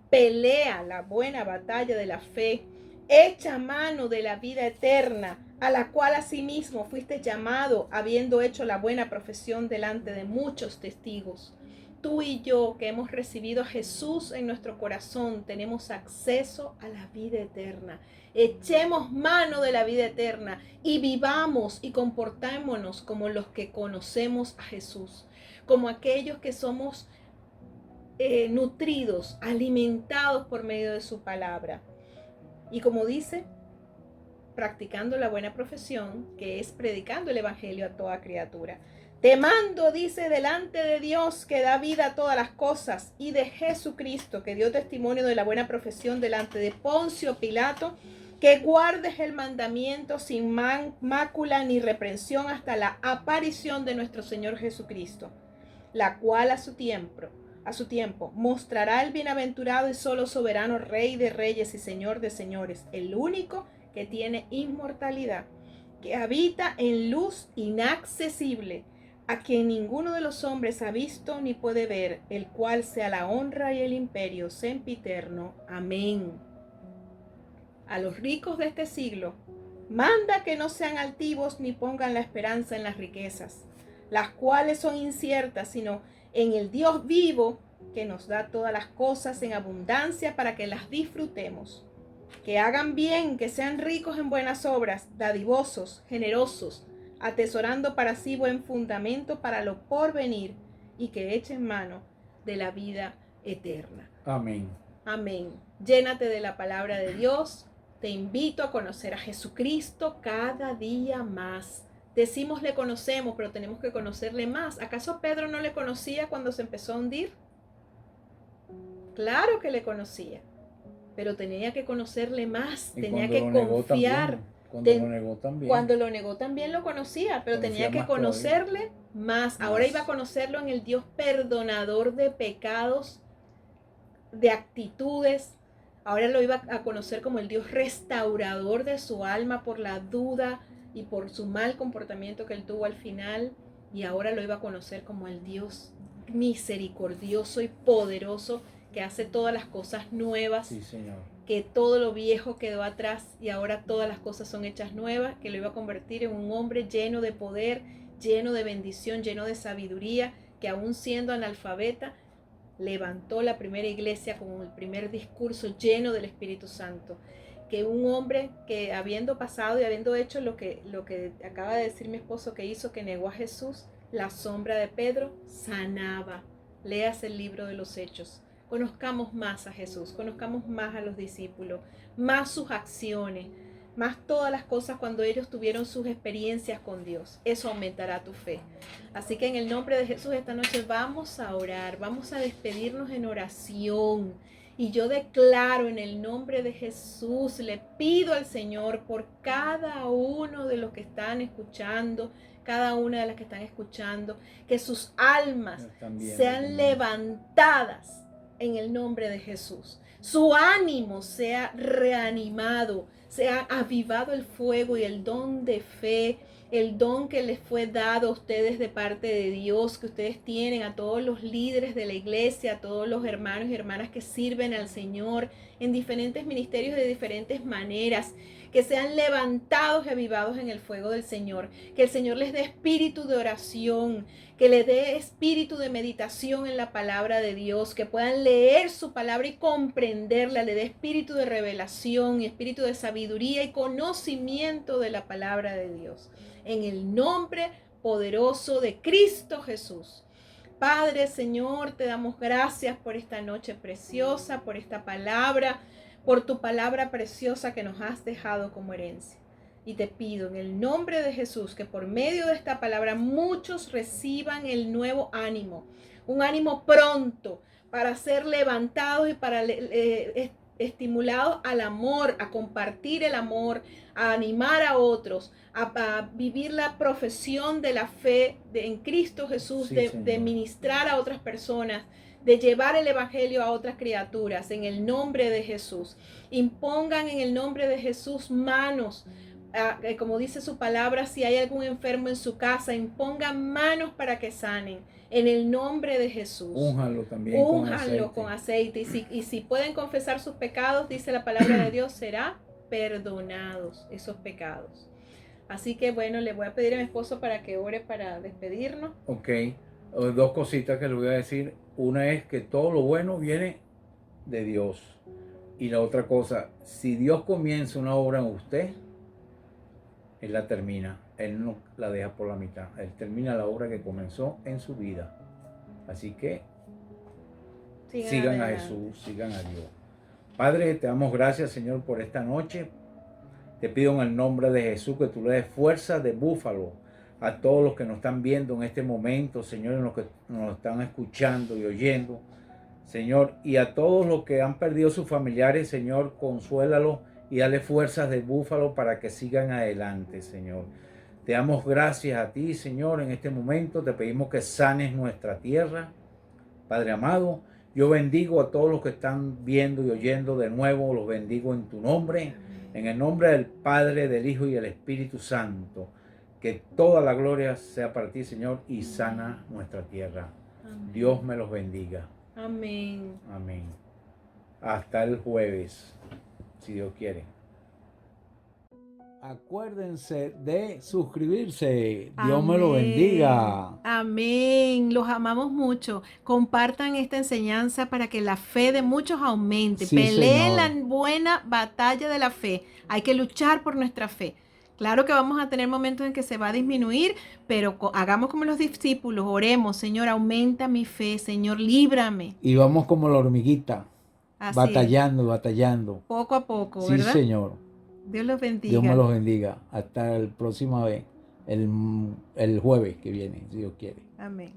Pelea la buena batalla de la fe. Echa mano de la vida eterna, a la cual asimismo fuiste llamado, habiendo hecho la buena profesión delante de muchos testigos. Tú y yo, que hemos recibido a Jesús en nuestro corazón, tenemos acceso a la vida eterna. Echemos mano de la vida eterna y vivamos y comportémonos como los que conocemos a Jesús, como aquellos que somos nutridos, alimentados por medio de su palabra. Y como dice, practicando la buena profesión, que es predicando el evangelio a toda criatura. Te mando, dice, delante de Dios que da vida a todas las cosas y de Jesucristo, que dio testimonio de la buena profesión delante de Poncio Pilato, que guardes el mandamiento sin mácula ni reprensión hasta la aparición de nuestro Señor Jesucristo, la cual a su tiempo mostrará el bienaventurado y solo soberano Rey de reyes y Señor de señores, el único que tiene inmortalidad, que habita en luz inaccesible, a quien ninguno de los hombres ha visto ni puede ver, el cual sea la honra y el imperio sempiterno. Amén. A los ricos de este siglo, manda que no sean altivos ni pongan la esperanza en las riquezas, las cuales son inciertas, sino en el Dios vivo, que nos da todas las cosas en abundancia para que las disfrutemos. Que hagan bien, que sean ricos en buenas obras, dadivosos, generosos, atesorando para sí buen fundamento para lo porvenir, y que echen mano de la vida eterna. Amén. Amén. Llénate de la palabra de Dios. Te invito a conocer a Jesucristo cada día más. Decimos le conocemos, pero tenemos que conocerle más. ¿Acaso Pedro no le conocía cuando se empezó a hundir? Claro que le conocía, pero tenía que conocerle más, tenía que confiar. Cuando lo negó también lo conocía, pero tenía que conocerle más. Ahora iba a conocerlo en el Dios perdonador de pecados, de actitudes. Ahora lo iba a conocer como el Dios restaurador de su alma por la duda y por su mal comportamiento que él tuvo al final. Y ahora lo iba a conocer como el Dios misericordioso y poderoso que hace todas las cosas nuevas. Sí, Señor. Que todo lo viejo quedó atrás y ahora todas las cosas son hechas nuevas, que lo iba a convertir en un hombre lleno de poder, lleno de bendición, lleno de sabiduría, que aún siendo analfabeta, levantó la primera iglesia con el primer discurso lleno del Espíritu Santo. Que un hombre que habiendo pasado y habiendo hecho lo que acaba de decir mi esposo que hizo, que negó a Jesús, la sombra de Pedro sanaba. Leas el libro de los Hechos. Conozcamos más a Jesús, conozcamos más a los discípulos, más sus acciones, más todas las cosas cuando ellos tuvieron sus experiencias con Dios. Eso aumentará tu fe. Así que en el nombre de Jesús esta noche vamos a orar, vamos a despedirnos en oración. Y yo declaro en el nombre de Jesús, le pido al Señor por cada uno de los que están escuchando, cada una de las que están escuchando, que sus almas sean levantadas en el nombre de Jesús. Su ánimo sea reanimado, sea avivado el fuego y el don de fe, el don que les fue dado a ustedes de parte de Dios, que ustedes tienen, a todos los líderes de la iglesia, a todos los hermanos y hermanas que sirven al Señor en diferentes ministerios de diferentes maneras, que sean levantados y avivados en el fuego del Señor, que el Señor les dé espíritu de oración, que les dé espíritu de meditación en la palabra de Dios, que puedan leer su palabra y comprenderla, le dé espíritu de revelación y espíritu de sabiduría y conocimiento de la palabra de Dios. En el nombre poderoso de Cristo Jesús. Padre, Señor, te damos gracias por esta noche preciosa, por esta palabra, por tu palabra preciosa que nos has dejado como herencia. Y te pido en el nombre de Jesús que por medio de esta palabra muchos reciban el nuevo ánimo, un ánimo pronto para ser levantados y para estimulados al amor, a compartir el amor, a animar a otros, a vivir la profesión de la fe en Cristo Jesús, Sí, de ministrar a otras personas, de llevar el evangelio a otras criaturas en el nombre de Jesús. Impongan en el nombre de Jesús manos, como dice su palabra, si hay algún enfermo en su casa, impongan manos para que sanen en el nombre de Jesús. Únjanlo también con aceite. Y si pueden confesar sus pecados, dice la palabra de Dios, será perdonados esos pecados. Así que bueno, le voy a pedir a mi esposo para que ore para despedirnos. Ok, dos cositas que le voy a decir. Una es que todo lo bueno viene de Dios. Y la otra cosa, si Dios comienza una obra en usted, Él la termina. Él no la deja por la mitad. Él termina la obra que comenzó en su vida. Así que sigan a Jesús, sigan a Dios. Padre, te damos gracias, Señor, por esta noche. Te pido en el nombre de Jesús que tú le des fuerza de búfalo a todos los que nos están viendo en este momento, Señor, en los que nos están escuchando y oyendo, Señor, y a todos los que han perdido sus familiares, Señor, consuélalos y dale fuerzas de búfalo para que sigan adelante, Señor. Te damos gracias a ti, Señor, en este momento. Te pedimos que sanes nuestra tierra. Padre amado, yo bendigo a todos los que están viendo y oyendo de nuevo. Los bendigo en tu nombre. En el nombre del Padre, del Hijo y del Espíritu Santo. Que toda la gloria sea para ti, Señor, y sana nuestra tierra. Amén. Dios me los bendiga. Amén. Amén. Hasta el jueves, si Dios quiere. Acuérdense de suscribirse. Dios me lo Amén. bendiga. Amén. Los amamos mucho. Compartan esta enseñanza para que la fe de muchos aumente. Sí, Peleen la Señor. buena batalla de la fe. Hay que luchar por nuestra fe. Claro que vamos a tener momentos en que se va a disminuir, pero hagamos como los discípulos. Oremos, Señor, aumenta mi fe. Señor, líbrame. Y vamos como la hormiguita, Así batallando, batallando. poco a poco, Sí, ¿verdad? Señor. Dios los bendiga. Dios me los bendiga. Hasta el próximo vez, el jueves que viene, si Dios quiere. Amén.